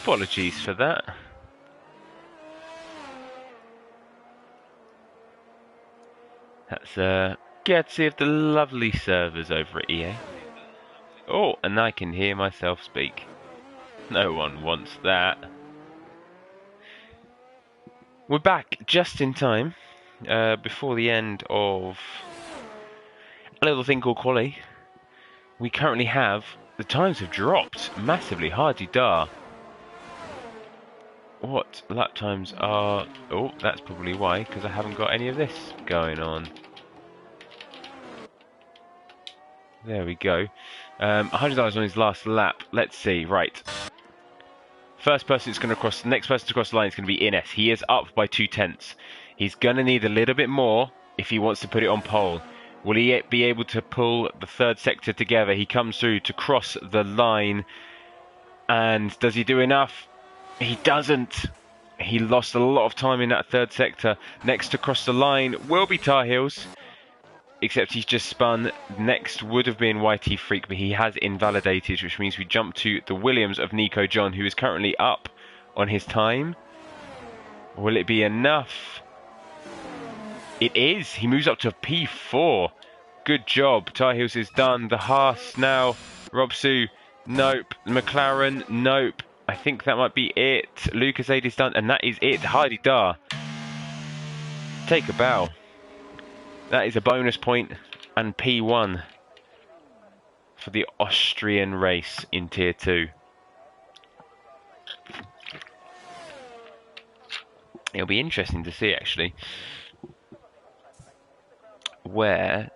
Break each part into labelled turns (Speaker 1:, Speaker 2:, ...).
Speaker 1: Apologies for that. That's courtesy of the lovely servers over at EA. Oh, and I can hear myself speak. No one wants that. We're back just in time, before the end of a little thing called Quali. We currently have, the times have dropped massively. Hardy-dar. What lap times are... Oh, that's probably why, because I haven't got any of this going on. There we go. $100 on his last lap. Let's see. Right. First person that's going to cross, the next person to cross the line is going to be Ines. He is up by 2/10. He's going to need a little bit more if he wants to put it on pole. Will he be able to pull the third sector together? He comes through to cross the line. And does he do enough? He doesn't. He lost a lot of time in that third sector. Next to cross the line will be Tar Heels. Except he's just spun. Next would have been YT Freak, but he has invalidated, which means we jump to the Williams of Nico John, who is currently up on his time. Will it be enough? It is. He moves up to P4. Good job. Tar Heels is done. The Haas now. Robsu, nope. McLaren, nope. I think that might be it. Lucas Aid is done, and that is it. Hardy-dar. Take a bow. That is a bonus point and P1 for the Austrian race in Tier 2. It'll be interesting to see, actually, where...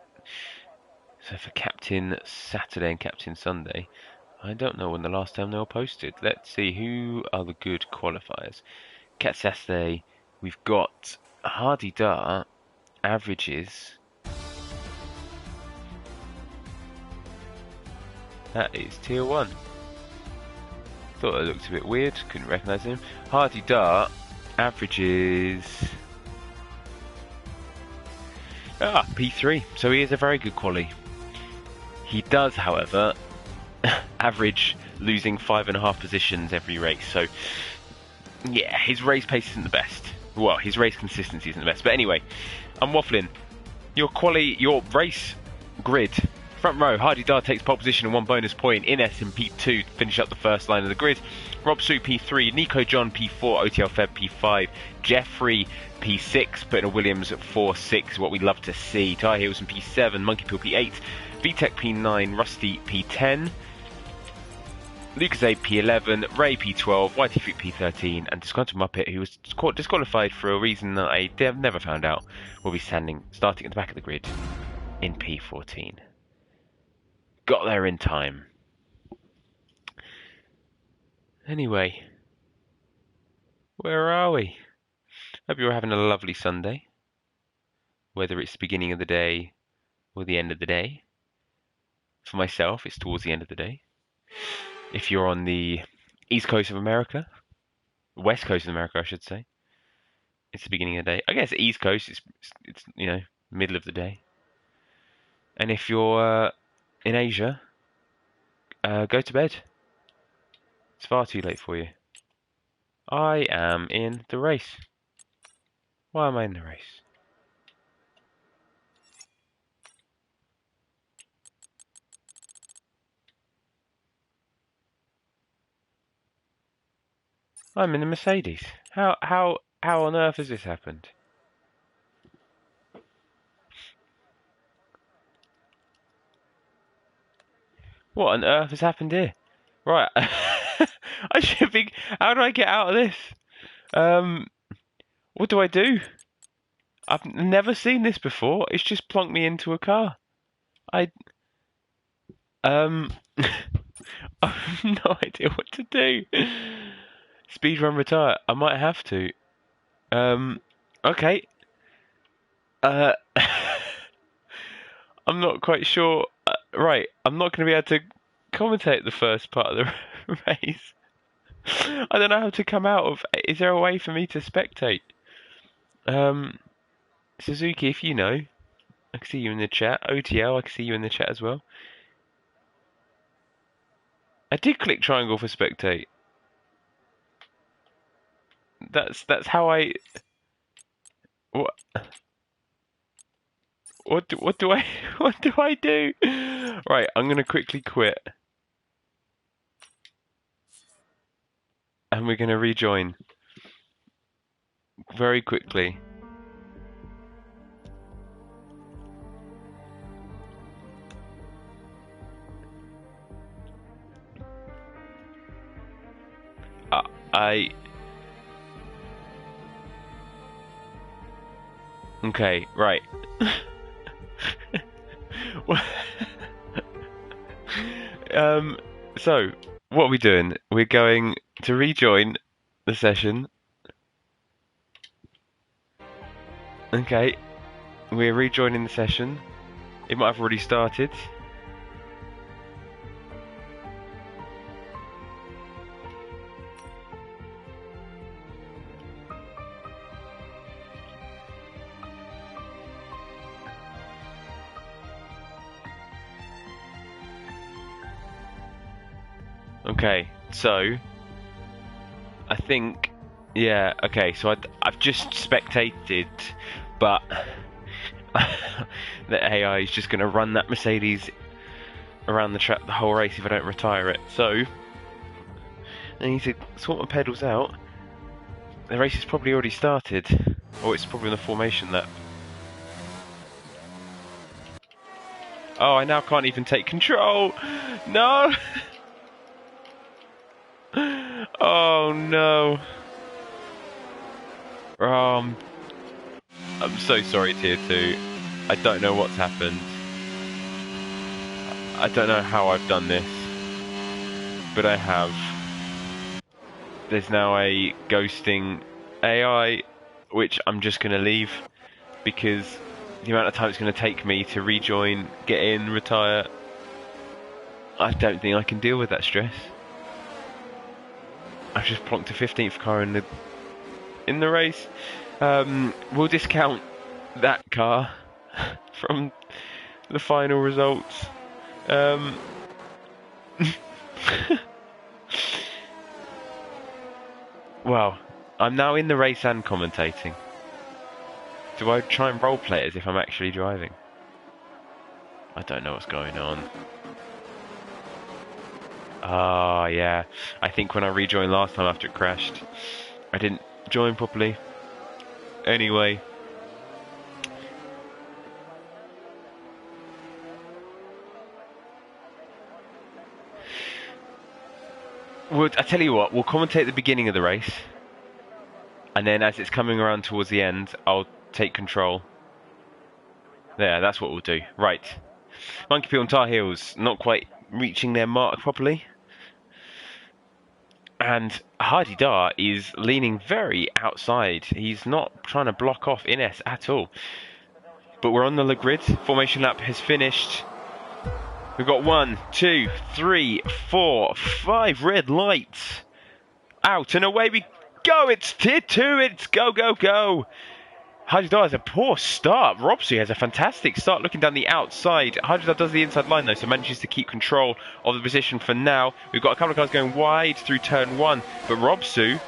Speaker 1: So for Captain Saturday and Captain Sunday, I don't know when the last time they were posted. Let's see, who are the good qualifiers? Cat Saturday, we've got Hardy-dar. Averages. That is Tier 1. Thought that looked a bit weird, couldn't recognise him. Hardy-dar averages... P3, so he is a very good quali. He does, however, average losing 5.5 positions every race, so yeah, his race pace isn't the best. Well, his race consistency isn't the best, but anyway, I'm waffling. Your race grid. Front row, Hardy-dar takes pole position and 1 bonus point. Ines in P2 to finish up the first line of the grid. Robsu P3, Nico John P4, OTL Feb P5, Jeffrey P6, putting a Williams at 4-6, what we love to see. Tar Heels in P7, Monkey Pill P8, VTech P9, Rusty P10, Lucas A P11, Ray P12, YT Freak P13, and Disgruntled Muppet, who was disqualified for a reason that I have never found out, will be starting at the back of the grid in P14. Got there in time. Anyway, where are we? Hope you're having a lovely Sunday, whether it's the beginning of the day or the end of the day. For myself, it's towards the end of the day. If you're on the East Coast of America, West Coast of America, I should say, it's the beginning of the day. I guess East Coast, it's middle of the day. And if you're in Asia, go to bed. It's far too late for you. I am in the race. Why am I in the race? I'm in the Mercedes. How on earth has this happened? What on earth has happened here? Right. I should be... How do I get out of this? What do I do? I've never seen this before. It's just plonked me into a car. I have no idea what to do. Speedrun retire. I might have to. Okay. I'm not quite sure. Right, I'm not going to be able to commentate the first part of the race. I don't know how to come out of... Is there a way for me to spectate? Suzuki, if you know, I can see you in the chat. OTL, I can see you in the chat as well. I did click triangle for spectate. That's how I. What what do I what do I do? Right, I'm gonna quickly quit, and we're gonna rejoin very quickly. I. Okay, right. So what are we doing? We're going to rejoin the session. Okay, we're rejoining the session. It might have already started. Okay, so I think, yeah, okay, so I've just spectated, but the AI is just going to run that Mercedes around the track the whole race if I don't retire it. So I need to sort my pedals out. The race has probably already started, or it's probably in the formation lap. Oh, I now can't even take control. No. Oh no. I'm so sorry, Tier 2. I don't know what's happened. I don't know how I've done this, but I have. There's now a ghosting AI, which I'm just going to leave because the amount of time it's going to take me to rejoin, get in, retire, I don't think I can deal with that stress. I've just plonked a 15th car in the race. We'll discount that car from the final results. Well, I'm now in the race and commentating. Do I try and roleplay it as if I'm actually driving? I don't know what's going on. Ah, yeah. I think when I rejoined last time after it crashed, I didn't join properly. Anyway. I tell you what, we'll commentate the beginning of the race. And then as it's coming around towards the end, I'll take control. There, that's what we'll do. Right. Monkey Peel and Tar Heels not quite reaching their mark properly. And Hardy Dar is leaning very outside. He's not trying to block off Ines at all. But we're on the grid. Formation lap has finished. We've got 1, 2, 3, 4, 5 red lights. Out and away we go. It's tier 2. It's go, go, go. Hajdar has a poor start. Robsu has a fantastic start looking down the outside. Hajdar does the inside line though, so manages to keep control of the position for now. We've got a couple of cars going wide through turn 1, but Robsu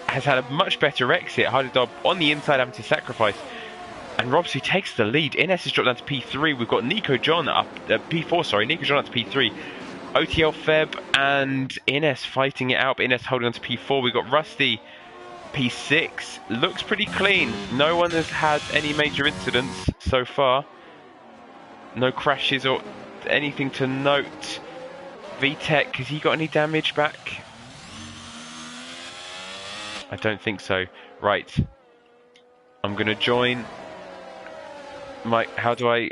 Speaker 1: has had a much better exit. Hajdar on the inside having to sacrifice. And Robsu takes the lead. Ines has dropped down to P3. We've got Nico John up, P4, sorry. Nico John up to P3. OTL Feb and Ines fighting it out, but Ines holding on to P4. We've got Rusty P6. Looks pretty clean. No one has had any major incidents so far. No crashes or anything to note. VTech, has he got any damage back? I don't think so. Right. I'm going to join. Mike, how do I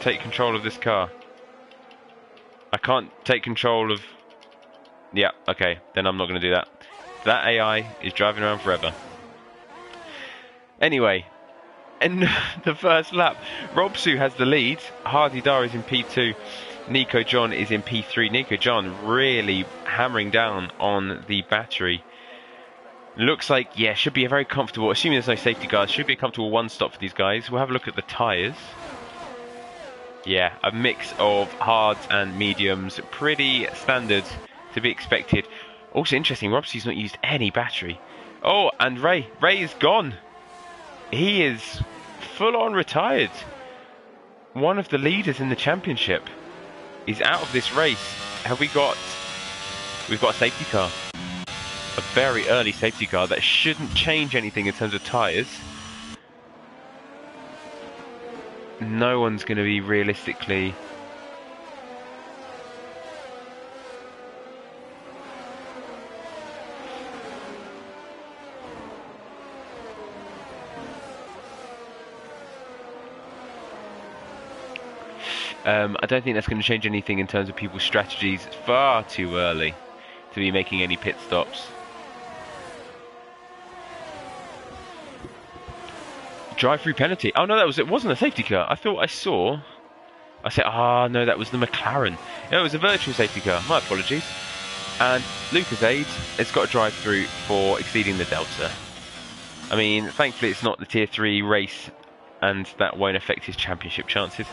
Speaker 1: take control of this car? I can't take control of... Yeah, okay, then I'm not going to do that. That AI is driving around forever. Anyway, in the first lap, Robsu has the lead. Hardy Dar is in P2. Nico John is in P3. Nico John really hammering down on the battery. Looks like, yeah, should be a very comfortable, assuming there's no safety guards, should be a comfortable one stop for these guys. We'll have a look at the tyres. Yeah, a mix of hards and mediums, pretty standard to be expected. Also interesting, Robsy's not used any battery. Oh, and Ray is gone. He is full on retired. One of the leaders in the championship is out of this race. We've got a safety car. A very early safety car that shouldn't change anything in terms of tyres. No one's going to be realistically... I don't think that's going to change anything in terms of people's strategies. It's far too early to be making any pit stops. Drive-through penalty. Oh no, it wasn't a safety car. I thought I saw... I said, no, that was the McLaren. No, it was a virtual safety car. My apologies. And Lucas Aid has got a drive-through for exceeding the Delta. I mean, thankfully it's not the Tier 3 race, and that won't affect his championship chances.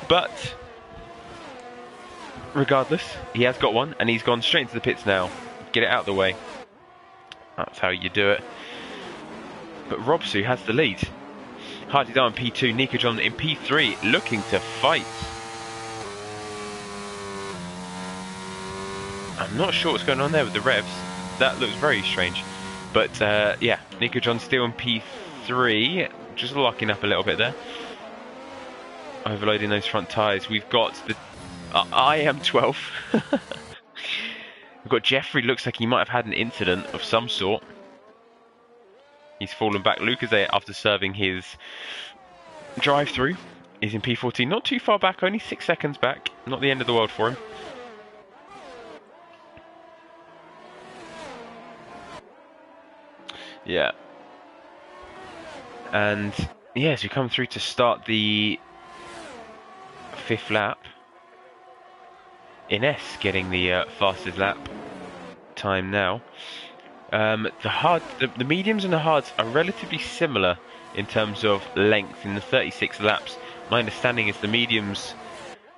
Speaker 1: But regardless, he has got one, and he's gone straight into the pits now. Get it out of the way. That's how you do it. But Robsu has the lead. Hardy Dar in P2, Nico John in P3, looking to fight. I'm not sure what's going on there with the revs. That looks very strange. But yeah, Nico John still in P3, just locking up a little bit there. Overloading those front tyres. We've got the IM12. We've got Jeffrey, looks like he might have had an incident of some sort. He's fallen back. Lucas after serving his drive-through is in P14. Not too far back, only 6 seconds back. Not the end of the world for him. Yeah. And yes, we come through to start the 5th lap. Ines getting the fastest lap time now. The mediums and the hards are relatively similar in terms of length in the 36 laps. My understanding is the mediums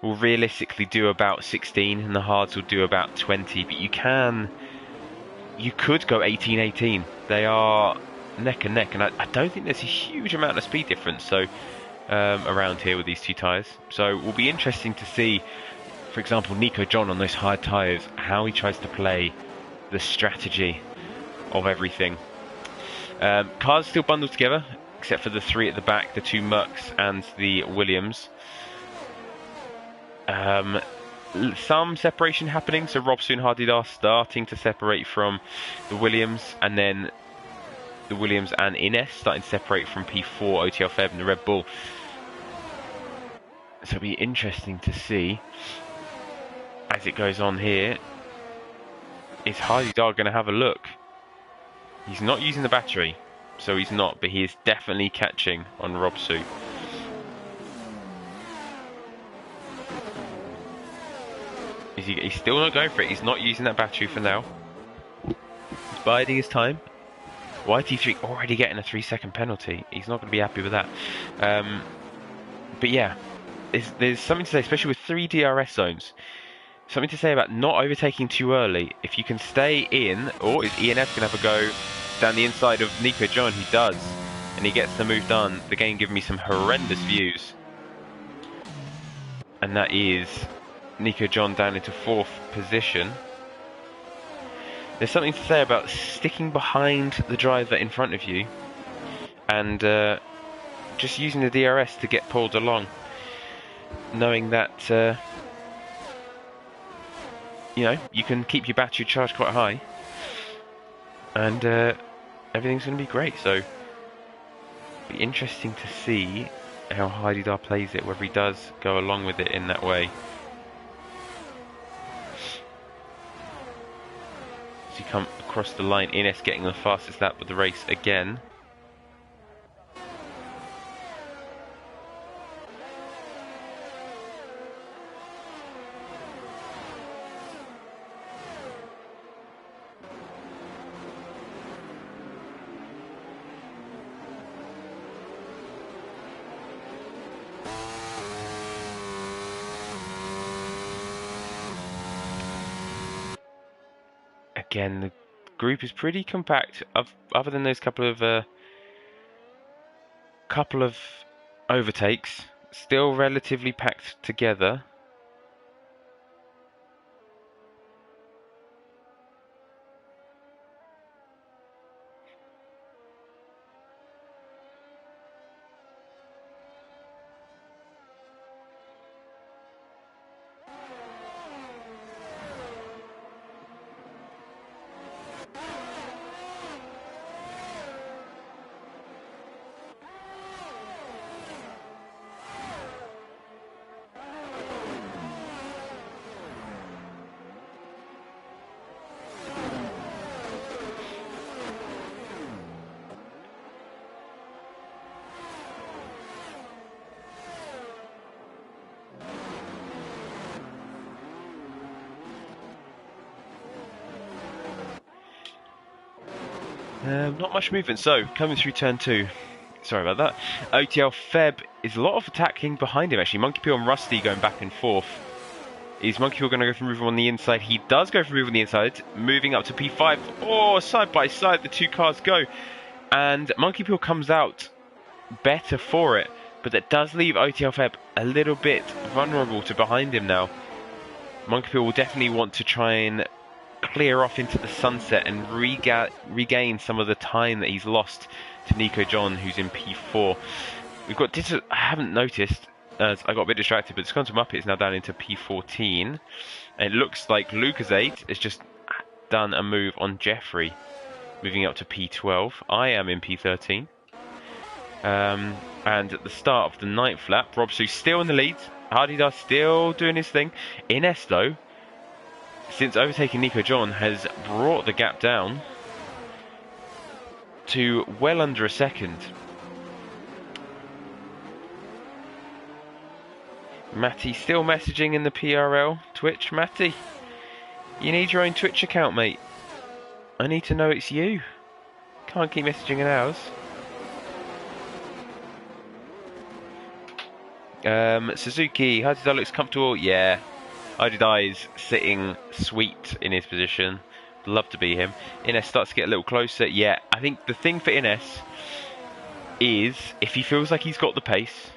Speaker 1: will realistically do about 16 and the hards will do about 20, but you could go 18-18. They are neck and neck, and I don't think there's a huge amount of speed difference around here with these two tyres. So it will be interesting to see, for example, Nico John on those hard tyres, how he tries to play the strategy of everything. Cars still bundled together, except for the 3 at the back, the 2 Mercs and the Williams. Some separation happening, so Robson and Hardidar starting to separate from the Williams, and then the Williams and Ines starting to separate from P4, OTL Feb and the Red Bull. So it'll be interesting to see as it goes on here. Is Hardidar going to have a look? He's not using the battery, so he's not, but he is definitely catching on Robsu. He's still not going for it. He's not using that battery for now. He's biding his time. YT3 already getting a 3-second penalty. He's not going to be happy with that. But yeah, there's something to say, especially with 3 DRS zones. Something to say about not overtaking too early. If you can stay in, or is ENF going to have a go down the inside of Nico John? He does, and he gets the move done. The game giving me some horrendous views, and that is Nico John down into 4th position. There's something to say about sticking behind the driver in front of you and just using the DRS to get pulled along, knowing that you know, you can keep your battery charged quite high, and everything's going to be great. So it'll be interesting to see how Hardidar plays it, whether he does go along with it in that way. As you come across the line, Ines getting the fastest lap of the race again. Again, the group is pretty compact, other than those couple of overtakes. Still relatively packed together. Not much movement. So, coming through turn 2. Sorry about that. OTL Feb is a lot of attacking behind him, actually. Monkey Peel and Rusty going back and forth. Is Monkey Peel going to go for a move on the inside? He does go for a move on the inside, moving up to P5. Oh, side by side, the two cars go. And Monkey Peel comes out better for it. But that does leave OTL Feb a little bit vulnerable to behind him now. Monkey Peel will definitely want to try and clear off into the sunset and regain some of the time that he's lost to Nico John, who's in P4. We've got I haven't noticed, as I got a bit distracted, but Disgruntled Muppet is now down into P14. And it looks like Lucas8 has just done a move on Jeffrey, moving up to P12. I am in P13. And at the start of the 9th lap, Robsu's still in the lead. Hardy's still doing his thing. Ines, though, since overtaking Nico John, has brought the gap down to well under a second. Matty still messaging in the PRL Twitch. Matty, you need your own Twitch account, mate. I need to know it's you. Can't keep messaging in ours. Suzuki, Hadida looks comfortable. Yeah, Hadida is sitting sweet in his position. Love to be him. Ines starts to get a little closer. Yeah, I think the thing for Ines is if he feels like he's got the pace,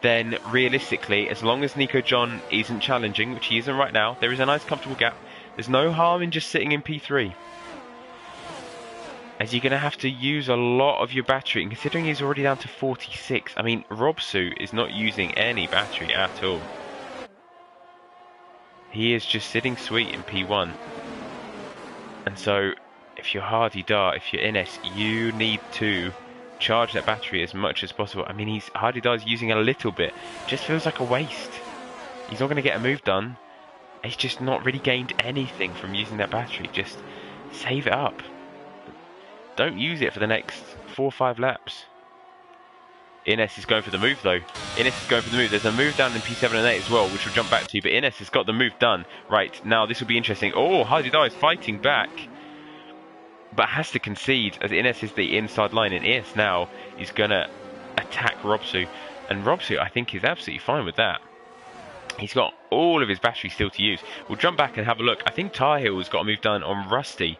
Speaker 1: then realistically, as long as Nico John isn't challenging, which he isn't right now, there is a nice comfortable gap. There's no harm in just sitting in P3. As you're going to have to use a lot of your battery, and considering he's already down to 46, I mean, Robsu is not using any battery at all. He is just sitting sweet in P1. And so, if you're Hardy Dart, if you're Ines, you need to charge that battery as much as possible. I mean, Hardy Dart's using a little bit. Just feels like a waste. He's not going to get a move done. He's just not really gained anything from using that battery. Just save it up. Don't use it for the next 4 or 5 laps. Ines is going for the move, though. Ines is going for the move. There's a move down in P7 and 8 as well, which we'll jump back to. But Ines has got the move done. Right, now this will be interesting. Oh, Hadida is fighting back, but has to concede, as Ines is the inside line. And Ines now is going to attack Robsu. And Robsu, I think, is absolutely fine with that. He's got all of his battery still to use. We'll jump back and have a look. I think Tar Heel's got a move done on Rusty,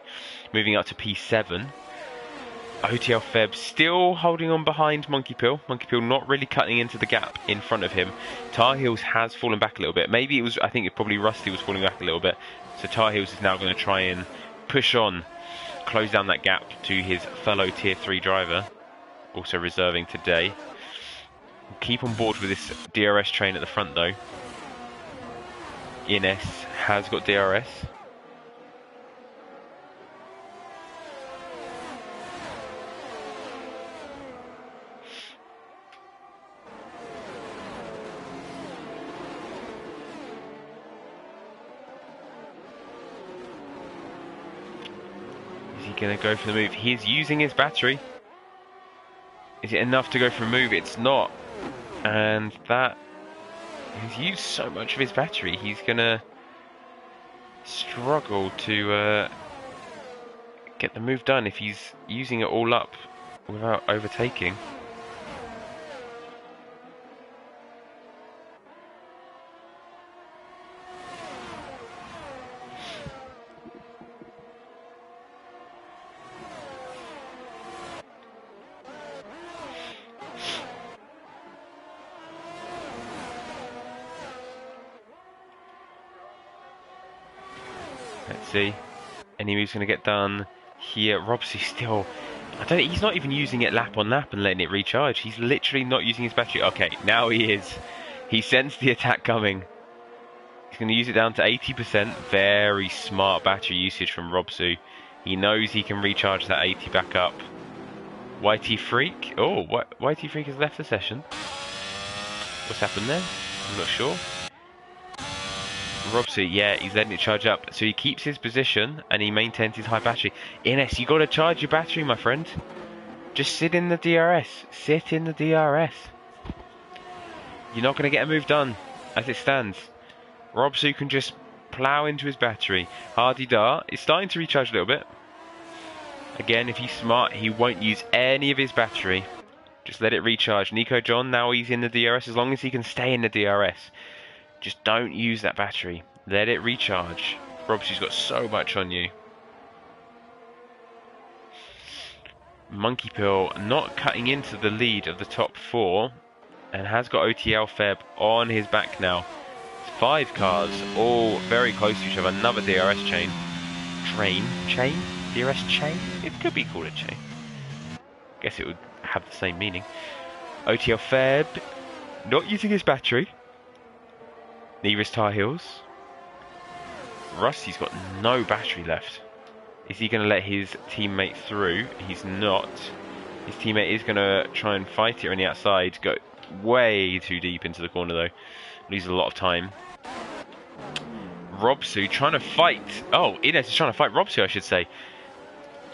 Speaker 1: moving up to P7. OTL Feb still holding on behind Monkey Peel. Monkey Peel not really cutting into the gap in front of him. Tar Heels has fallen back a little bit. Maybe it was, I think it probably Rusty was falling back a little bit. So Tar Heels is now going to try and push on, close down that gap to his fellow Tier 3 driver. Also reserving today. Keep on board with this DRS train at the front though. Ines has got DRS. Going to go for the move. He's using his battery. Is it enough to go for a move? It's not. And that, he's used so much of his battery. He's going to struggle to get the move done if he's using it all up without overtaking. Let's see. Any move's going to get done here. Robsy still... he's not even using it lap on lap and letting it recharge. He's literally not using his battery. Okay, now he is. He sensed the attack coming. He's going to use it down to 80%. Very smart battery usage from Robsu. He knows he can recharge that 80 back up. YT Freak. Oh, YT Freak has left the session. What's happened there? I'm not sure. Robsu, yeah, he's letting it charge up. So he keeps his position and he maintains his high battery. Ines, you got to charge your battery, my friend. Just sit in the DRS. Sit in the DRS. You're not going to get a move done as it stands. Robsu can just plow into his battery. Hardy Dar is starting to recharge a little bit. Again, if he's smart, he won't use any of his battery. Just let it recharge. Nico John, now he's in the DRS. As long as he can stay in the DRS. Just don't use that battery. Let it recharge. Robsu's got so much on you. Monkey Pill not cutting into the lead of the top 4. And has got OTL Feb on his back now. 5 cars, all very close to each other. Another DRS chain. Chain? DRS chain? It could be called a chain. Guess it would have the same meaning. OTL Feb not using his battery. Neither is Tar Heels. Rusty's got no battery left. Is he going to let his teammate through? He's not. His teammate is going to try and fight it on the outside. Go way too deep into the corner though. Loses a lot of time. Robsu trying to fight. Oh, Ines is trying to fight Robsu, I should say.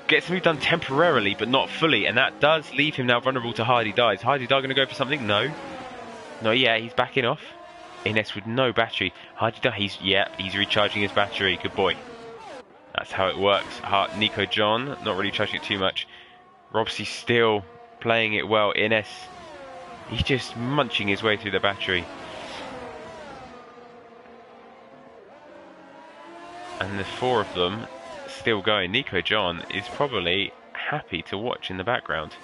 Speaker 1: Gets the move done temporarily, but not fully. And that does leave him now vulnerable to Hardy Dar. Is Hardy Dar going to go for something? No. No, yeah, he's backing off. Ines with no battery. Hardy Dar, he's recharging his battery. Good boy. That's how it works. Nico John, not really charging it too much. Robsu still playing it well. Ines, he's just munching his way through the battery. And the 4 of them still going. Nico John is probably happy to watch in the background.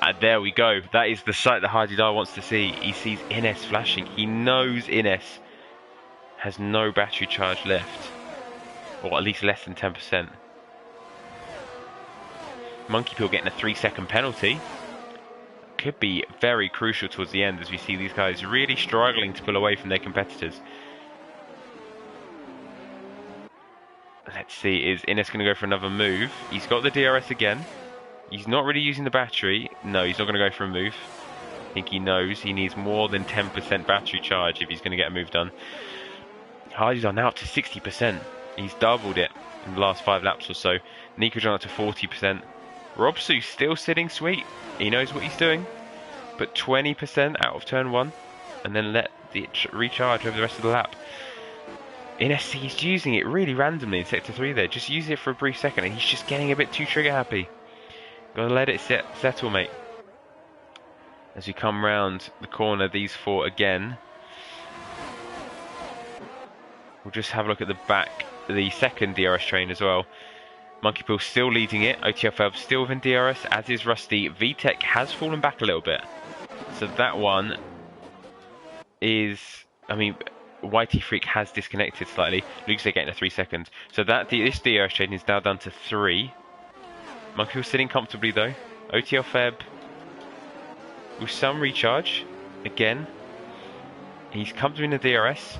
Speaker 1: And there we go. That is the sight that Hardy Dar wants to see. He sees Ines flashing. He knows Ines has no battery charge left. Or at least less than 10%. Monkey Pill getting a 3-second penalty. Could be very crucial towards the end as we see these guys really struggling to pull away from their competitors. Let's see, is Ines going to go for another move? He's got the DRS again. He's not really using the battery. No, he's not going to go for a move. I think he knows he needs more than 10% battery charge if he's going to get a move done. Hardy's on now up to 60%. He's doubled it in the last 5 laps or so. Nico John up to 40%. Robsu still sitting sweet. He knows what he's doing. But 20% out of turn 1. And then let it recharge over the rest of the lap. Ines, he's using it really randomly in sector 3 there. Just use it for a brief second and he's just getting a bit too trigger happy. Gotta let it settle, mate. As we come round the corner, these 4 again. We'll just have a look at the back, the second DRS train as well. Monkey Pill still leading it. OTFL still within DRS, as is Rusty. VTech has fallen back a little bit. So that one is, I mean, YT Freak has disconnected slightly. Luke's getting a 3 seconds. So this DRS chain is now down to 3. Monkey Pill sitting comfortably though. OTL Feb with some recharge. Again, he's comfortable in the DRS.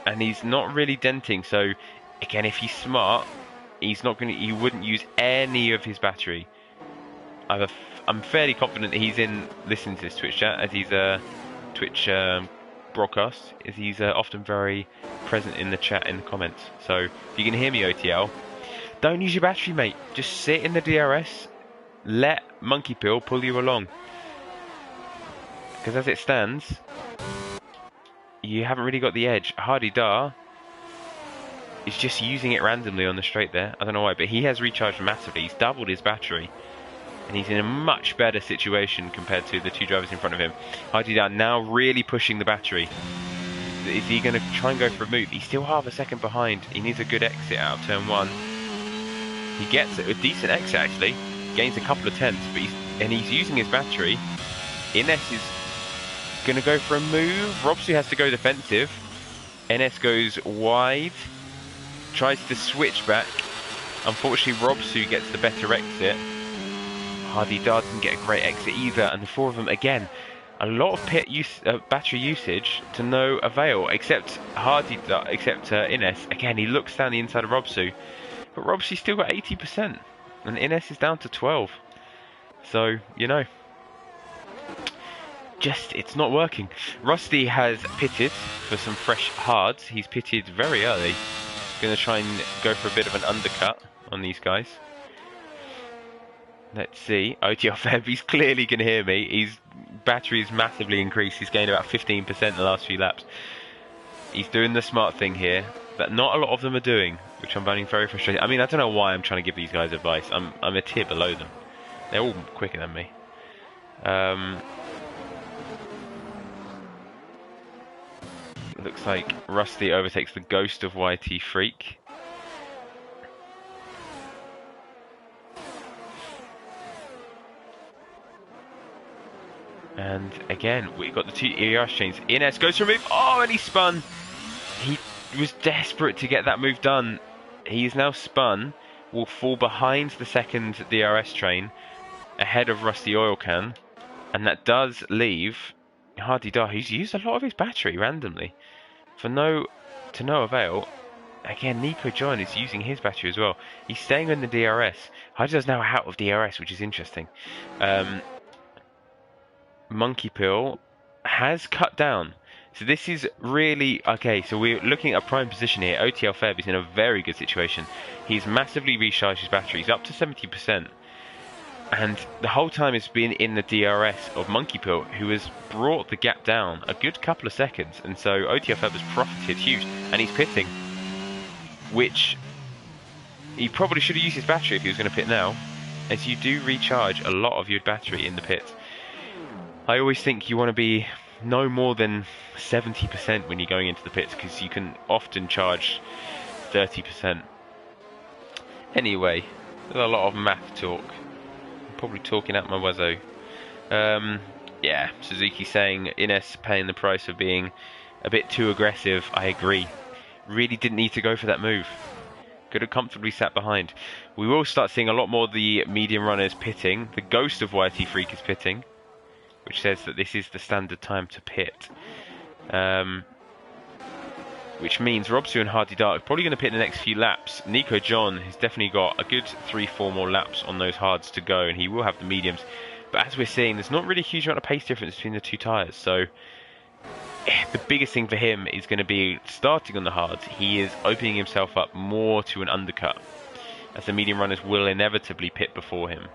Speaker 1: And he's not really denting, so again, if he's smart, he wouldn't use any of his battery. I'm fairly confident he's listening to this Twitch chat, as he's a Twitch broadcast, as he's often very present in the chat, in the comments. So if you can hear me, OTL, don't use your battery, mate. Just sit in the DRS, let Monkey Pill pull you along. Because as it stands, you haven't really got the edge. Hardy Dar is just using it randomly on the straight there. I don't know why, but he has recharged massively. He's doubled his battery. And he's in a much better situation compared to the 2 drivers in front of him. Hardy Dar now really pushing the battery. Is he going to try and go for a move? He's still half a second behind. He needs a good exit out of turn 1. He gets a decent exit actually. Gains a couple of tenths, but he's using his battery. Ines is going to go for a move. Robsu has to go defensive. NS goes wide. tries to switch back. Unfortunately, Robsu gets the better exit. Hardy Dar didn't get a great exit either, and the four of them again. A lot of battery usage to no avail, except Ines. Again, he looks down the inside of Robsu, but Robsu's still got 80%, and Ines is down to 12. So, you know, it's not working. Rusty has pitted for some fresh hards. He's pitted very early. Going to try and go for a bit of an undercut on these guys. Let's see. OTL Feb, he's clearly can hear me. His battery is massively increased. He's gained about 15% in the last few laps. He's doing the smart thing here that not a lot of them are doing, which I'm finding very frustrating. I mean, I don't know why I'm trying to give these guys advice. I'm a tier below them. They're all quicker than me. Looks like Rusty overtakes the ghost of YT Freak. And again, we've got the two ERS chains. Ines goes for a move. Oh, and he spun. He was desperate to get that move done. He is now spun. Will fall behind the second DRS train, ahead of Rusty Oil Can. And that does leave Hardy Dar, who's used a lot of his battery randomly to no avail. Again, Nico John is using his battery as well. He's staying in the DRS. Hardy Dar's now out of DRS, which is interesting. Monkey Pill has cut down. So this is really okay. So we're looking at a prime position here. OTL Feb is in a very good situation. He's massively recharged his battery. He's up to 70%. And the whole time it's been in the DRS of Monkey Pill, who has brought the gap down a good couple of seconds. And so OTL Feb has profited huge. And he's pitting, which he probably should have used his battery if he was going to pit now, as you do recharge a lot of your battery in the pit. I always think you want to be no more than 70% when you're going into the pits, because you can often charge 30%. Anyway, there's a lot of math talk. I'm probably talking out my wazzo. Yeah, Suzuki saying Ines paying the price of being a bit too aggressive. I agree. Really didn't need to go for that move. Could have comfortably sat behind. We will start seeing a lot more of the medium runners pitting. The ghost of YT Freak is pitting, which says that this is the standard time to pit. Which means Robsu and Hardy Dar are probably going to pit in the next few laps. Nico John has definitely got a good 3-4 more laps on those hards to go, and he will have the mediums. But as we're seeing, there's not really a huge amount of pace difference between the two tyres. So the biggest thing for him is going to be starting on the hards. He is opening himself up more to an undercut, as the medium runners will inevitably pit before him.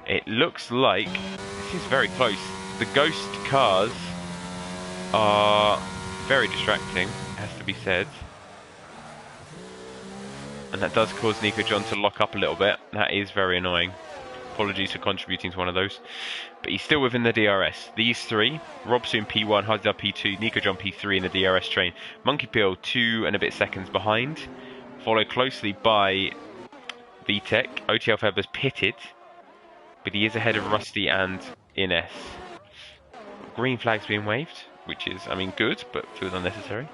Speaker 1: It looks like this is very close. The ghost cars are very distracting, has to be said. And that does cause Nico John to lock up a little bit. That is very annoying. Apologies for contributing to one of those. But he's still within the DRS. These three, Robson P1, Hardy Dar P2, Nico John P3 in the DRS train. Monkey Peel 2 and a bit seconds behind. Followed closely by VTech. OTL Feb has pitted, but he is ahead of Rusty and Ines. Green flag's being waved, which is, I mean, good, but feels unnecessary.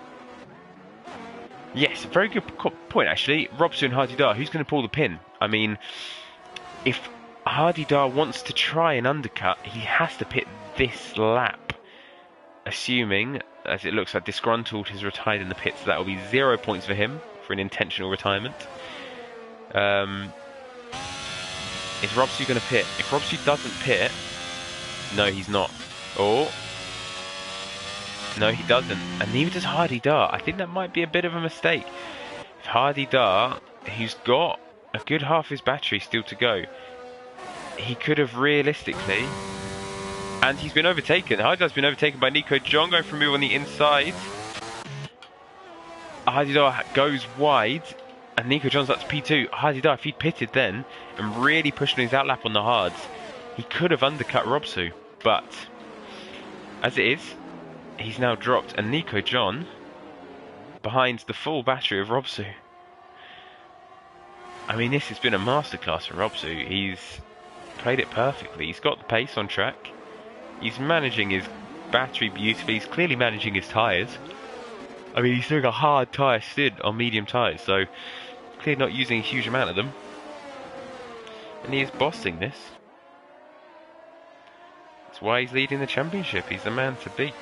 Speaker 1: Yes, very good point, actually. Robson and Hardy Dar, who's going to pull the pin? I mean, if Hardy Dar wants to try and undercut, he has to pit this lap. Assuming, as it looks like Disgruntled has retired in the pit, so that will be 0 points for him for an intentional retirement. Is Robsu going to pit? If Robsu doesn't pit, no, he's not. Oh, no, he doesn't, and neither does Hardy Dar. I think that might be a bit of a mistake. If Hardy Dar, who's got a good half his battery still to go, he could have realistically, and he's been overtaken. Hardy Dar's been overtaken by Nico John, going for a move on the inside. Hardy Dar goes wide, and Nico John's up to P2. Hardy Dar, if he'd pitted then and really pushed his outlap on the hards, he could have undercut Robsu. But as it is, he's now dropped, and Nico John behind the full battery of Robsu. I mean, this has been a masterclass for Robsu. He's played it perfectly. He's got the pace on track. He's managing his battery beautifully. He's clearly managing his tyres. I mean, he's doing a hard tyre stint on medium tyres, so clearly not using a huge amount of them. And he is bossing this. That's why he's leading the championship. He's the man to beat.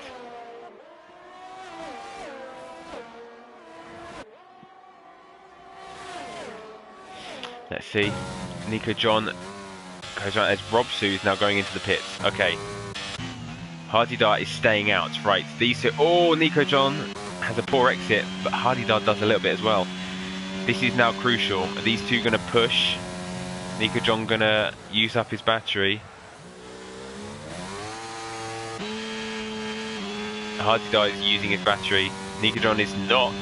Speaker 1: Let's see. Nico John goes around as Robsu is now going into the pits. Okay. Hardy Dart is staying out. Right. These two. Oh, Nico John has a poor exit, but Hardy Dart does a little bit as well. This is now crucial. Are these two going to push? Nico John going to use up his battery. Hardy Dart is using his battery. Nico John is not.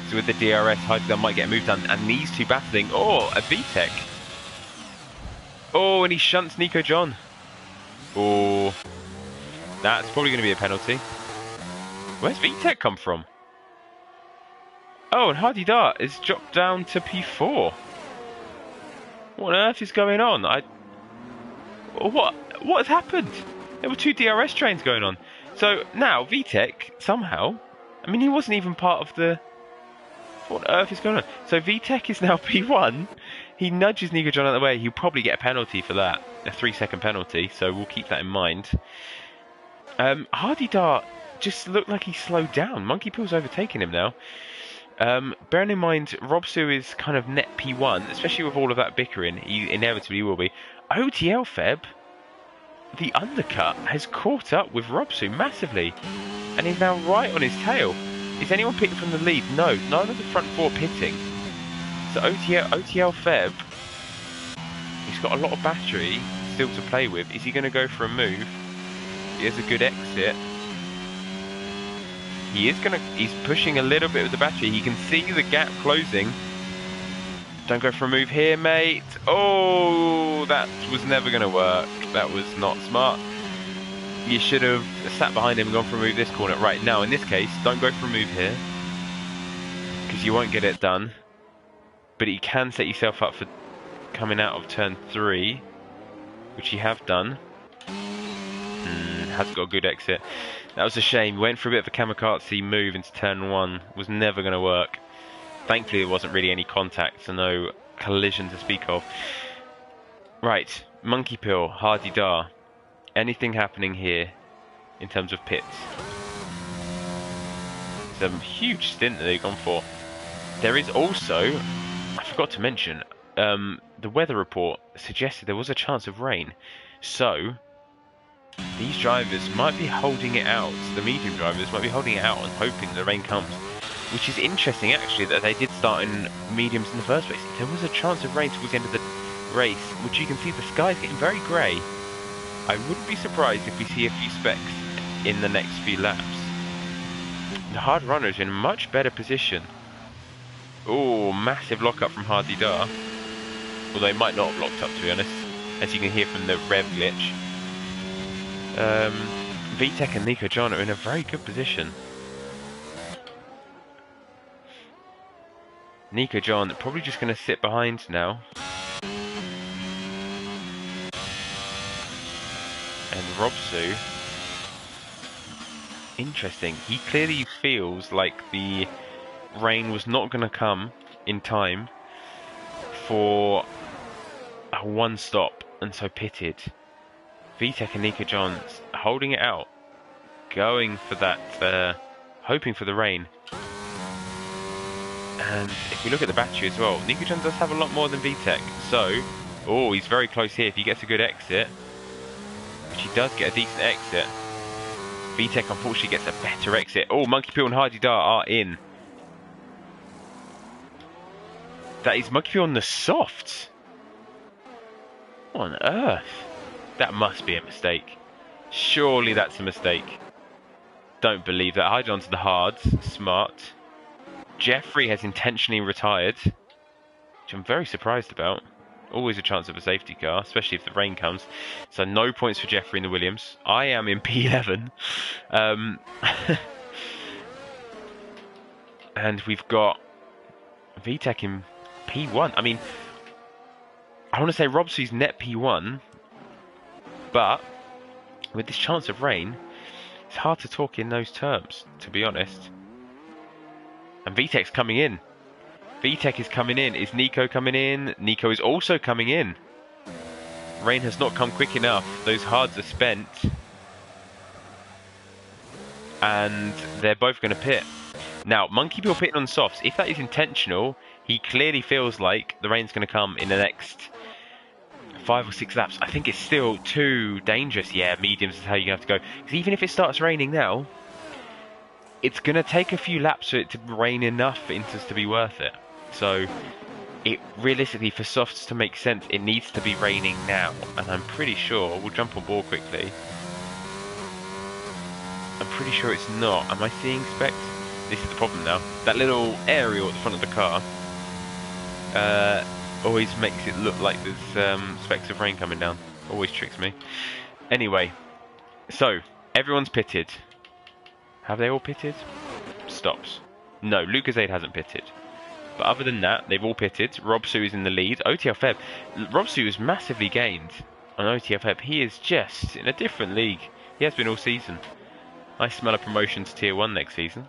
Speaker 1: So with the DRS, Hardy Dart might get a move done. And these two battling. Oh, a VTEC. Oh, and he shunts Nico John. Oh, that's probably going to be a penalty. Where's VTEC come from? Oh, and Hardy Dart is dropped down to P4. What on earth is going on? What has happened? There were two DRS trains going on. So now VTEC somehow. I mean, he wasn't even part of the. What on earth is going on? So VTEC is now P1. He nudges Nico John out of the way. He'll probably get a penalty for that, a 3-second penalty. So we'll keep that in mind. Hardy Dart just looked like he slowed down. Monkey Pill's overtaking him now. Bearing in mind, Robsu is kind of net P1, especially with all of that bickering. He inevitably will be. OTL Feb, the undercut, has caught up with Robsu massively, and he's now right on his tail. Is anyone pitting from the lead? No, none of the front four pitting. So OTL Feb, he's got a lot of battery still to play with. Is he going to go for a move? He has a good exit. He's pushing a little bit with the battery. He can see the gap closing. Don't go for a move here, mate. Oh, that was never going to work. That was not smart. You should have sat behind him and gone for a move this corner. Right, now in this case, don't go for a move here, because you won't get it done. But you can set yourself up for coming out of turn 3, which you have done. Hasn't got a good exit. That was a shame. He went for a bit of a kamikaze move into turn 1. Was never going to work. Thankfully, there wasn't really any contact, so no collision to speak of. Right, Monkey Pill, Hardy Dar. Anything happening here in terms of pits? It's a huge stint that they've gone for. There is also, I forgot to mention, the weather report suggested there was a chance of rain. So these drivers might be holding it out. The medium drivers might be holding it out and hoping the rain comes. Which is interesting, actually, that they did start in mediums in the first place. There was a chance of rain towards the end of the race, which you can see the sky's getting very grey. I wouldn't be surprised if we see a few specks in the next few laps. The hard runner's in a much better position. Oh, massive lockup from Hardy Dar. Although it might not have locked up, to be honest, as you can hear from the rev glitch. VTEC and Nico John are in a very good position. Nico John probably just going to sit behind now. And Robsu, interesting. He clearly feels like the rain was not going to come in time for a one stop, and so pitted. VTEC and Nico John holding it out, going for that, hoping for the rain. And if we look at the battery as well, Nico John does have a lot more than VTEC. So, oh, he's very close here if he gets a good exit. Which he does get a decent exit. VTEC unfortunately gets a better exit. Oh, Monkey Pill and Hardy Dar are in. That is Monkey Pill on the softs. What on earth? That must be a mistake. Surely that's a mistake. Don't believe that. Hide onto the hards. Smart. Jeffrey has intentionally retired, which I'm very surprised about. Always a chance of a safety car, especially if the rain comes. So no points for Jeffrey in the Williams. I am in P11. And we've got VTEC in P1. I mean, I want to say Robsu's net P1, but with this chance of rain, it's hard to talk in those terms, to be honest. And VTEC's coming in. VTEC is coming in. Is Nico coming in? Nico is also coming in. Rain has not come quick enough. Those hards are spent. And they're both going to pit. Now, Monkey Pill pitting on softs. If that is intentional, he clearly feels like the rain's going to come in the next 5 or 6 laps. I think it's still too dangerous. Yeah, mediums is how you have to go. Because even if it starts raining now, it's going to take a few laps for it to rain enough for Inters to be worth it. So, it realistically, for softs to make sense, it needs to be raining now. And I'm pretty sure, we'll jump on board quickly. I'm pretty sure it's not. Am I seeing specs? This is the problem now. That little aerial at the front of the car always makes it look like there's specks of rain coming down. Always tricks me. Anyway, so everyone's pitted. Have they all pitted? Stops. No, Lucas Aid hasn't pitted. But other than that, they've all pitted. Rob Sue is in the lead. OTL Feb. Rob Sue has massively gained on OTL Feb. He is just in a different league. He has been all season. I smell a promotion to Tier 1 next season.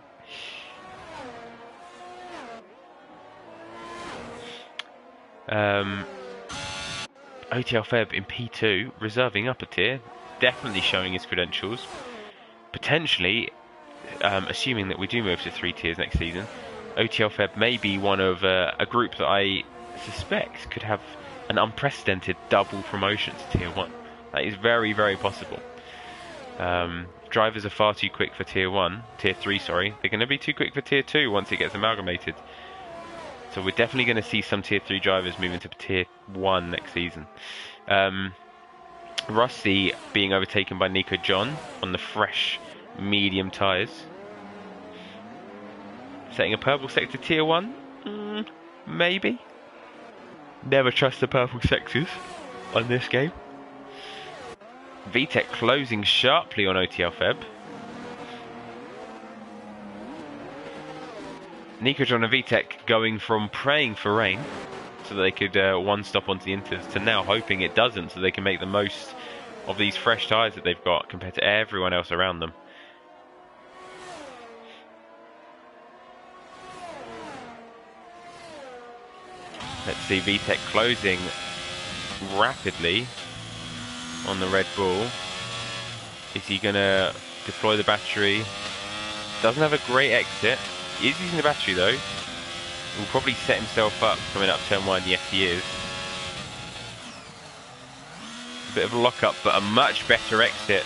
Speaker 1: OTL Feb in P2, reserving up a tier, definitely showing his credentials. Potentially, assuming that we do move to 3 tiers next season, OTL Feb may be one of a group that I suspect could have an unprecedented double promotion to Tier 1. That is very, very possible. Drivers are far too quick for Tier 3, sorry. They're going to be too quick for Tier 2 once it gets amalgamated. So we're definitely going to see some Tier 3 drivers moving to Tier 1 next season. Rusty being overtaken by Nico John on the fresh medium tyres. Setting a purple sector Tier 1? Maybe. Never trust the purple sectors on this game. VTEC closing sharply on OTL Feb. Nico John and VTEC going from praying for rain so that they could one stop onto the Inters to now hoping it doesn't so they can make the most of these fresh tyres that they've got compared to everyone else around them. Let's see VTEC closing rapidly on the Red Bull. Is he going to deploy the battery? Doesn't have a great exit. He is using the battery though. Will probably set himself up coming up turn 1. Yes, he is. A bit of a lock-up, but a much better exit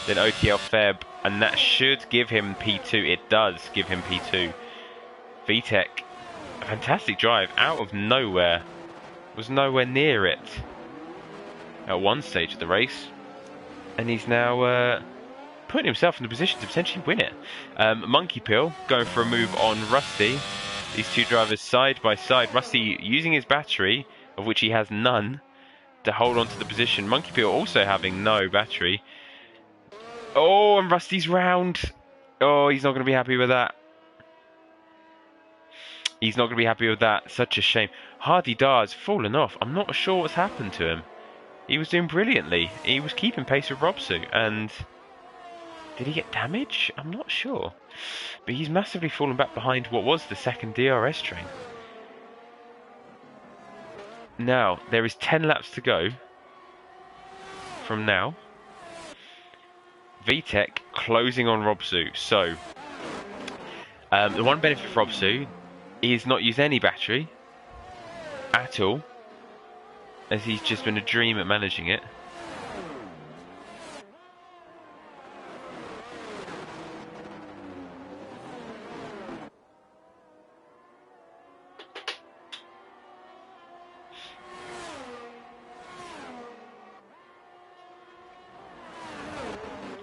Speaker 1: than OTL Feb, and that should give him P2. It does give him P2. VTEC, a fantastic drive out of nowhere. Was nowhere near it at one stage of the race, and he's now putting himself in the position to potentially win it. Monkey Pill going for a move on Rusty. These two drivers side by side. Rusty using his battery, of which he has none, to hold on to the position. Monkey Pill also having no battery. Oh, and Rusty's round. Oh, he's not going to be happy with that. He's not going to be happy with that. Such a shame. Hardy Dar's fallen off. I'm not sure what's happened to him. He was doing brilliantly. He was keeping pace with Robsu, and did he get damage? I'm not sure. But he's massively fallen back behind what was the second DRS train. Now, there is 10 laps to go from now. VTEC closing on Robsu. So, the one benefit for Robsu is not use any battery at all, as he's just been a dream at managing it.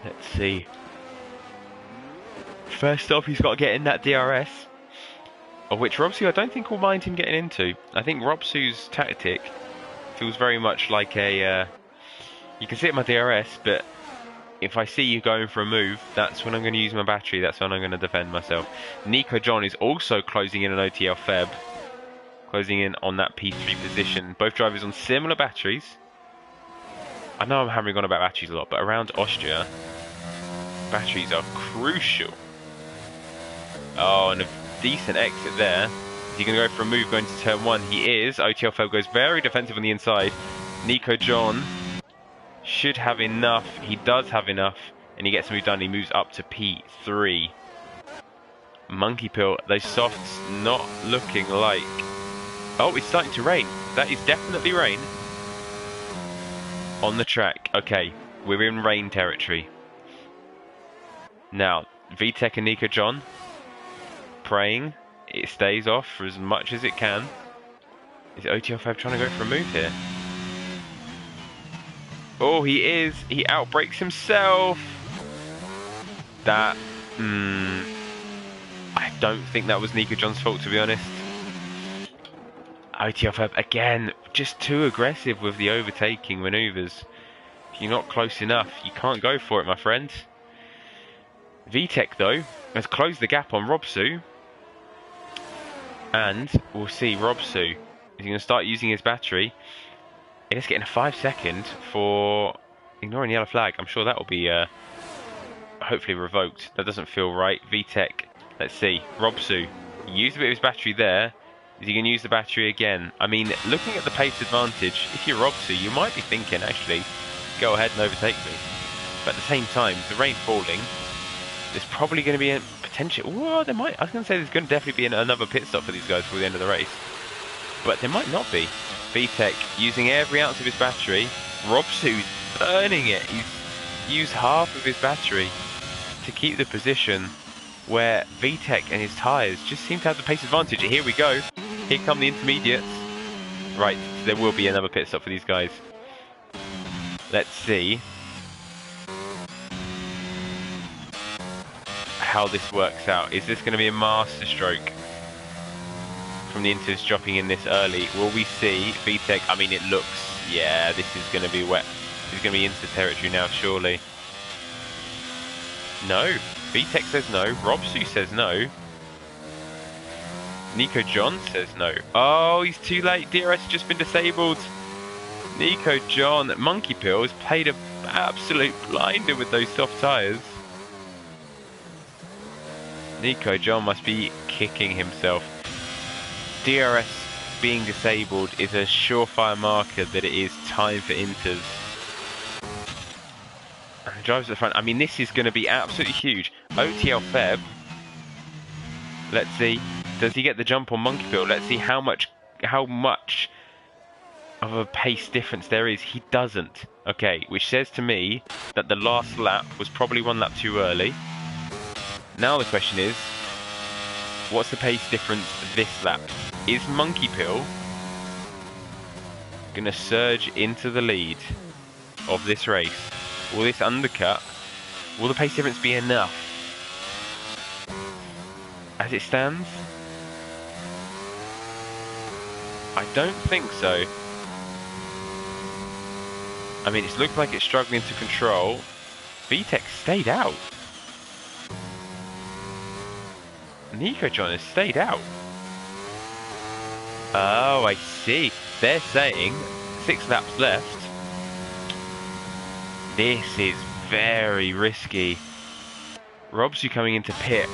Speaker 1: Let's see. First off, he's got to get in that DRS, of which Robsu I don't think will mind him getting into. I think Robsu's tactic feels very much like a you can sit in my DRS, but if I see you going for a move, that's when I'm going to use my battery, that's when I'm going to defend myself. Nico John is also closing in an OTL Feb, closing in on that P3 position. Both drivers on similar batteries. I know I'm hammering on about batteries a lot, but around Austria, batteries are crucial. Oh, and decent exit there. Is he going to go for a move going to turn 1? He is. OTL Feb goes very defensive on the inside. Nico John should have enough. He does have enough. And he gets a move done. He moves up to P3. Monkey Pill, those softs not looking like... Oh, it's starting to rain. That is definitely rain. On the track. Okay, we're in rain territory. Now, VTech and Nico John praying it stays off for as much as it can. Is OTL Fab trying to go for a move here? Oh, he is. He outbreaks himself. That... I don't think that was Nico John's fault, to be honest. OTL Fab, again, just too aggressive with the overtaking manoeuvres. If you're not close enough, you can't go for it, my friend. VTech, though, has closed the gap on Robsu. And we'll see Robsu. Is he going to start using his battery? It's getting a 5-second for ignoring the yellow flag. I'm sure that will be hopefully revoked. That doesn't feel right. VTech, let's see. Robsu used a bit of his battery there. Is he going to use the battery again? I mean, looking at the pace advantage, if you're Robsu, you might be thinking, actually, go ahead and overtake me. But at the same time, the rain falling, there's probably going to be a potential... Well, there might... I was going to say there's going to definitely be another pit stop for these guys before the end of the race. But there might not be. VTech using every ounce of his battery. Robsu's burning it. He's used half of his battery to keep the position where VTech and his tyres just seem to have the pace advantage. Here we go. Here come the intermediates. Right, there will be another pit stop for these guys. Let's see how this works out. Is this going to be a master stroke from the inters dropping in this early? Will we see VTech? I mean, it looks... Yeah, this is going to be wet. This is going to be into territory now, surely. No. VTech says no. Robsu says no. Nico John says no. Oh, he's too late. DRS has just been disabled. Nico John. Monkey Pill has played an absolute blinder with those soft tyres. Nico John must be kicking himself. DRS being disabled is a surefire marker that it is time for inters. And drives at the front. I mean, this is going to be absolutely huge. OTL Feb. Let's see. Does he get the jump on Monkey Pill? Let's see how much of a pace difference there is. He doesn't. Okay, which says to me that the last lap was probably one lap too early. Now the question is, what's the pace difference this lap? Is Monkey Pill going to surge into the lead of this race? Will this undercut? Will the pace difference be enough? As it stands, I don't think so. I mean, it's looked like it's struggling to control. VTech stayed out. Nico John has stayed out. Oh, I see. They're saying 6 laps left. This is very risky. Robsu coming into pit.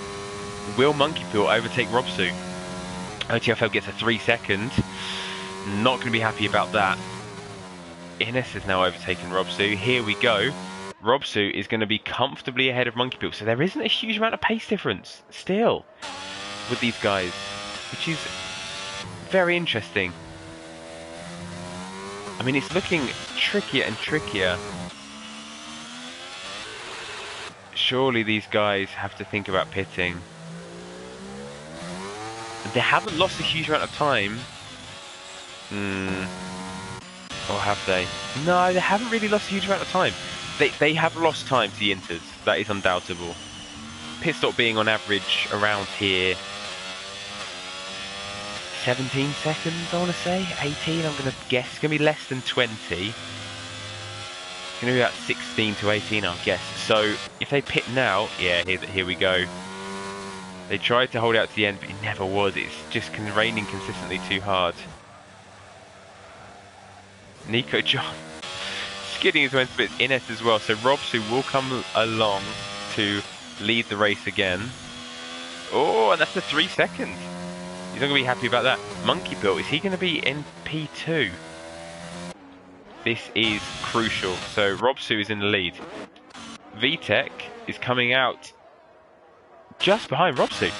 Speaker 1: Will Monkey Pill overtake Robsu? OTFL gets a 3-second. Not going to be happy about that. Ines has now overtaken Robsu. Here we go. Robsu is going to be comfortably ahead of Monkey Pill. So there isn't a huge amount of pace difference still with these guys, which is very interesting. I mean, it's looking trickier and trickier. Surely these guys have to think about pitting. They haven't lost a huge amount of time. Or have they? No, they haven't really lost a huge amount of time. They have lost time to the inters. That is undoubtable. Pit stop being on average around here 17 seconds, I want to say. 18, I'm going to guess. It's going to be less than 20. It's going to be about 16 to 18, I'll guess. So, if they pit now... Yeah, here we go. They tried to hold out to the end, but it never was. It's just raining consistently too hard. Nico John skidding his way into bits. Ines as well. So Robsu will come along to lead the race again. Oh, and that's the 3 seconds. He's not going to be happy about that. Monkey Bill, is he going to be in P2? This is crucial. So Robsu is in the lead. VTech is coming out just behind Robsu.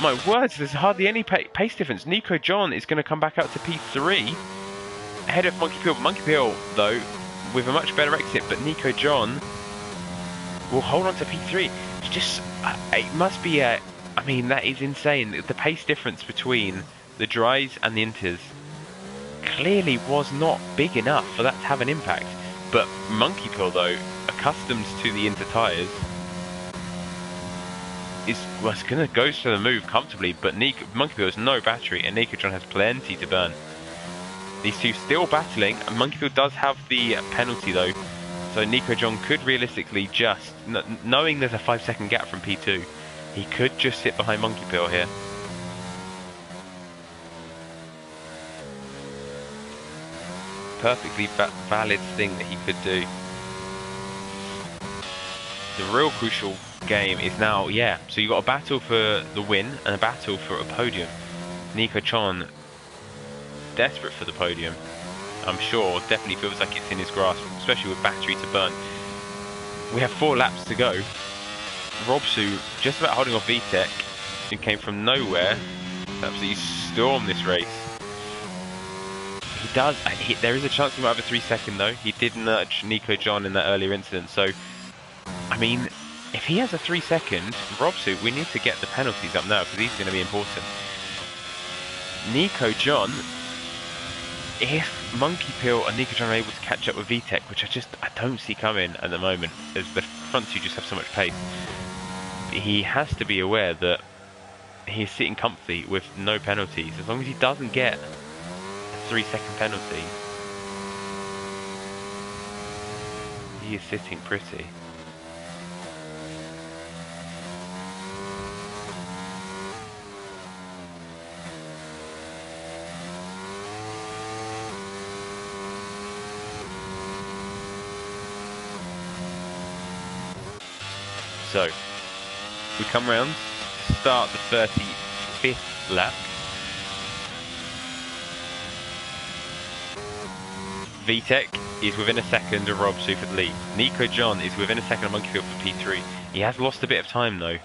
Speaker 1: My words, there's hardly any pace difference. Nico John is going to come back out to P3 ahead of Monkey Pill. Monkey Pill, though, with a much better exit, but Nico John will hold on to P3. It's just, it must be a, I mean, that is insane. The pace difference between the dries and the inters clearly was not big enough for that to have an impact. But Monkey Pill, though, accustomed to the inter tyres, was going to go for the move comfortably, but Monkey Pill has no battery and Nico John has plenty to burn. These two still battling, and Monkey Pill does have the penalty though, so Nico John could realistically just, knowing there's a 5-second gap from P2, he could just sit behind Monkey Pill here. Perfectly valid thing that he could do. The real crucial game is now, yeah, so you've got a battle for the win and a battle for a podium. Nico John, desperate for the podium, I'm sure, definitely feels like it's in his grasp, especially with battery to burn. We have 4 laps to go. Robsu just about holding off VTech, who came from nowhere to absolutely storm this race. He does, there is a chance he might have a 3-second though. He did nudge Nico John in that earlier incident, so I mean, if he has a 3-second, Robsu, we need to get the penalties up now because these are going to be important. Nico John, if Monkey Pill and Nico John are able to catch up with VTech, which I don't see coming at the moment, as the front two just have so much pace, he has to be aware that he's sitting comfy with no penalties. As long as he doesn't get a 3-second penalty, he is sitting pretty. So, we come round to start the 35th lap. VTech is within a second of Robsu for the lead. Nico John is within a second of Monkey Field for P3. He has lost a bit of time though,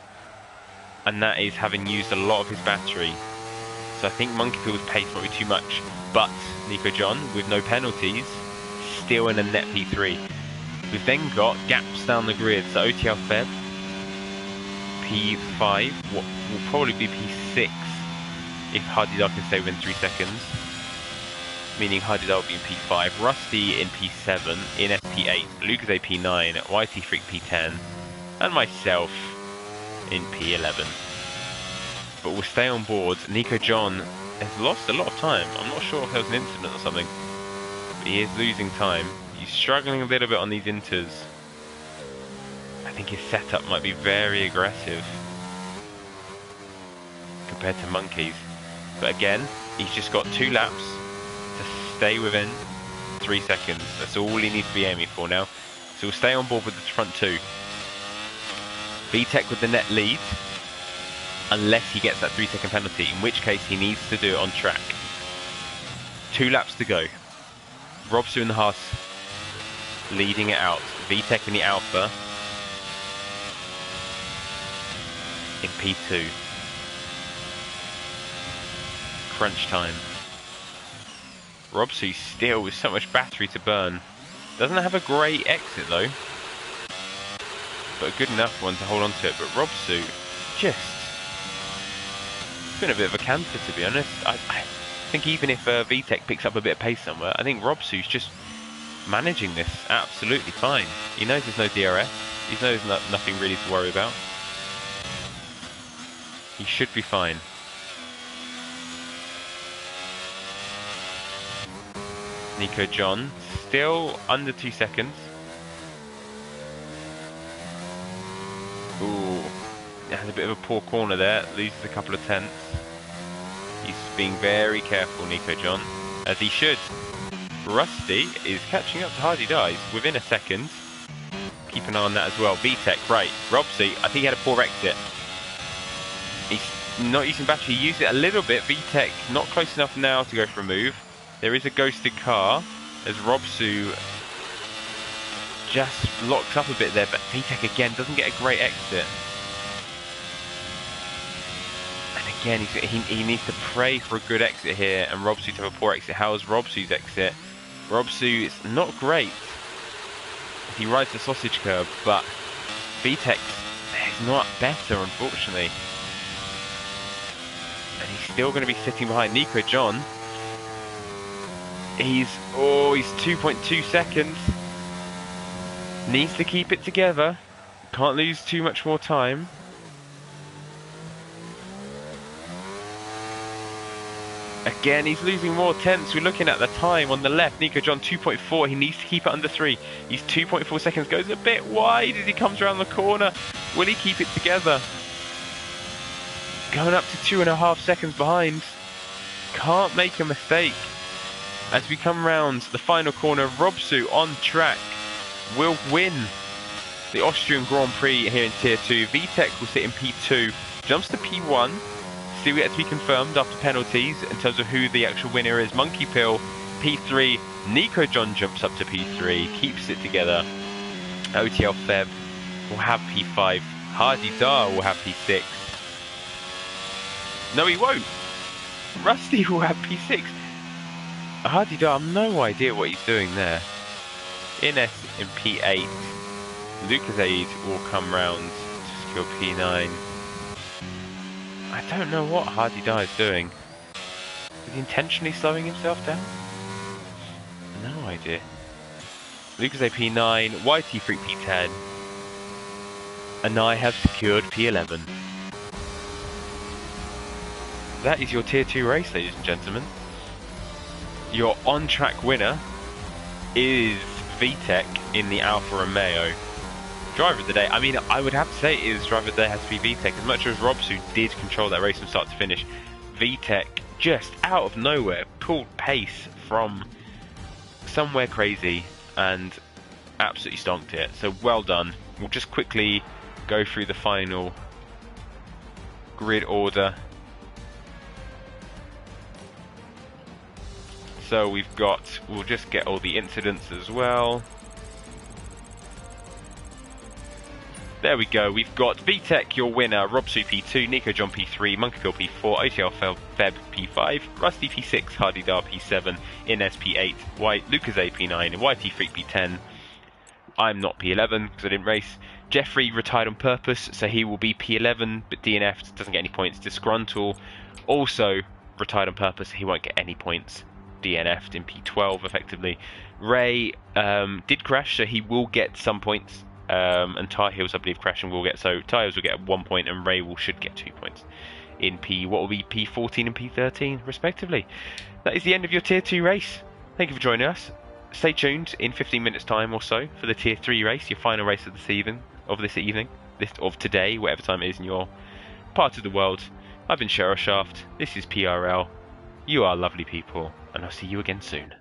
Speaker 1: and that is having used a lot of his battery. So I think Monkey Field's pace might be too much, but Nico John, with no penalties, still in a net P3. We've then got gaps down the grid, so OTL Feb, P5, what will probably be P6 if Hardidar can stay within 3 seconds, meaning Hardidar will be in P5, Rusty in P7, in P8, Lucas A P9, YT Freak P10, and myself in P11. But we'll stay on board. Nico John has lost a lot of time. I'm not sure if there was an incident or something, but he is losing time. He's struggling a little bit on these inters. I think his setup might be very aggressive compared to Monkey's. But again, he's just got 2 laps to stay within 3 seconds. That's all he needs to be aiming for now. So we'll stay on board with the front 2. VTech with the net lead, unless he gets that 3-second penalty, in which case he needs to do it on track. 2 laps to go. Robsu in the Haas leading it out. VTech in the Alpha in P2. Crunch time. Robsu still with so much battery to burn. Doesn't have a great exit though, but a good enough one to hold on to it. But Robsu just, it's been a bit of a canter, to be honest. I think even if VTech picks up a bit of pace somewhere, I think Robsu's just managing this absolutely fine. He knows there's no DRS. He knows nothing really to worry about. He should be fine. Nico John still under 2 seconds. Ooh, has a bit of a poor corner there, loses a couple of tenths. He's being very careful, Nico John, as he should. Rusty is catching up to Hardy Dies within a second. Keep an eye on that as well. VTech, right. Robsy, I think he had a poor exit. He's not using battery. He used it a little bit. VTech not close enough now to go for a move. There is a ghosted car as Robsu just locks up a bit there, but VTech again doesn't get a great exit. And again, he needs to pray for a good exit here, and Robsu to have a poor exit. How is Robsu's exit? Robsu is not great. He rides the sausage curb, but VTech is not better, unfortunately. And he's still going to be sitting behind Nico John. He's 2.2 seconds. Needs to keep it together. Can't lose too much more time. Again, he's losing more tenths. We're looking at the time on the left. Nico John 2.4. He needs to keep it under 3. He's 2.4 seconds. Goes a bit wide as he comes around the corner. Will he keep it together? Going up to 2.5 seconds behind. Can't make a mistake. As we come round the final corner, Robsu on track will win the Austrian Grand Prix here in Tier 2. VTech will sit in P2, jumps to P1. Still yet to be confirmed after penalties in terms of who the actual winner is. Monkey Pill, P3. Nico John jumps up to P3, keeps it together. OTL Feb will have P5. Hardy Dar will have P6. No, he won't. Rusty will have P6. Hardy Dar, I have no idea what he's doing there. Ines in P8. Lucas Aid will come round to secure P9. I don't know what Hardy Dar is doing. Is he intentionally slowing himself down? No idea. Lucas A P9, YT Freak P10. And I have secured P11. That is your Tier 2 race, ladies and gentlemen. Your on-track winner is VTech in the Alfa Romeo. Driver of the day, I mean, I would have to say it is driver of the day has to be VTech. As much as Robsu did control that race from start to finish, VTech just out of nowhere pulled pace from somewhere crazy and absolutely stonked it. So well done. We'll just quickly go through the final grid order. So we'll just get all the incidents as well. There we go, we've got VTech, your winner, Robsu P2, Nico John P3, Monkey Pill P4, OTL Feb P5, Rusty P6, Hardy Dar P7, Ines P8, Lucas A P9, and YT Freak P10. I'm not P11 because I didn't race. Jeffrey retired on purpose, so he will be P11, but DNF'd, doesn't get any points. Disgruntle also retired on purpose, he won't get any points. DNF'd in P12 effectively. Ray did crash, so he will get some points. And Tar Heels, I believe, crash and will get, so Tar Heels will get 1 point and Ray should get 2 points in what will be P14 and P13 respectively. That is the end of your Tier 2 race. Thank you for joining us. Stay tuned in 15 minutes time or so for the Tier 3 race, your final race of of today, whatever time it is in your part of the world. I've been Cheryl Shaft, this is PRL. You are lovely people, and I'll see you again soon.